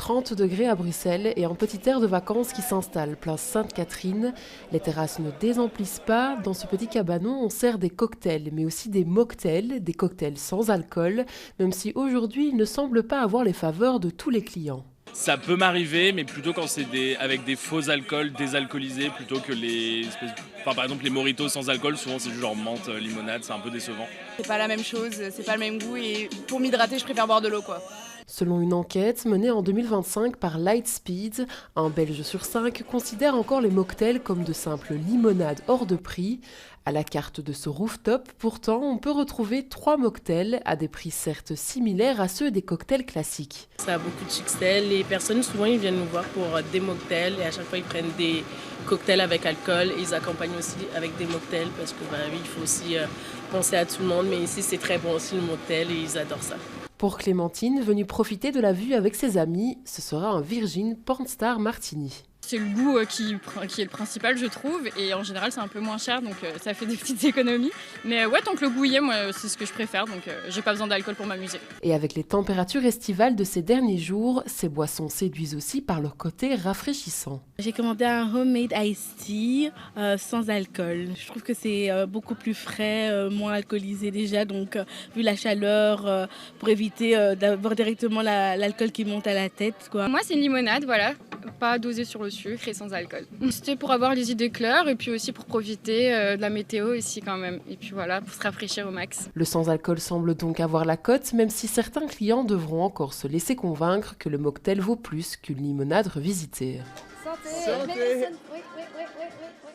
30 degrés à Bruxelles et un petit air de vacances qui s'installe, place Sainte-Catherine. Les terrasses ne désemplissent pas. Dans ce petit cabanon, on sert des cocktails, mais aussi des mocktails, des cocktails sans alcool, même si aujourd'hui, il ne semble pas avoir les faveurs de tous les clients. Ça peut m'arriver, mais plutôt quand c'est avec des faux alcools désalcoolisés, plutôt que par exemple les mojitos sans alcool, souvent c'est du genre menthe, limonade, c'est un peu décevant. C'est pas la même chose, c'est pas le même goût et pour m'hydrater, je préfère boire de l'eau, quoi. Selon une enquête menée en 2025 par Lightspeed, un Belge sur 5 considère encore les mocktails comme de simples limonades hors de prix. À la carte de ce rooftop, pourtant, on peut retrouver 3 mocktails à des prix certes similaires à ceux des cocktails classiques. Ça a beaucoup de succès. Les personnes, souvent, ils viennent nous voir pour des mocktails et à chaque fois, ils prennent des cocktails avec alcool et ils accompagnent aussi avec des mocktails parce que oui, il faut aussi penser à tout le monde. Mais ici, c'est très bon aussi le mocktail et ils adorent ça. Pour Clémentine, venue profiter de la vue avec ses amis, ce sera un Virgin Pornstar Martini. C'est le goût qui est le principal, je trouve, et en général c'est un peu moins cher, donc ça fait des petites économies. Mais ouais, tant que le goût y est, moi c'est ce que je préfère, donc j'ai pas besoin d'alcool pour m'amuser. Et avec les températures estivales de ces derniers jours, ces boissons séduisent aussi par leur côté rafraîchissant. J'ai commandé un homemade iced tea sans alcool. Je trouve que c'est beaucoup plus frais, moins alcoolisé déjà, donc vu la chaleur, pour éviter d'avoir directement l'alcool qui monte à la tête, quoi. Moi c'est une limonade, voilà, pas dosée sur le sucre et sans alcool. C'était pour avoir les idées claires et puis aussi pour profiter de la météo ici quand même. Et puis voilà, pour se rafraîchir au max. Le sans-alcool semble donc avoir la cote, même si certains clients devront encore se laisser convaincre que le mocktail vaut plus qu'une limonade revisitée. Santé. Santé. Oui, oui, oui, oui, oui.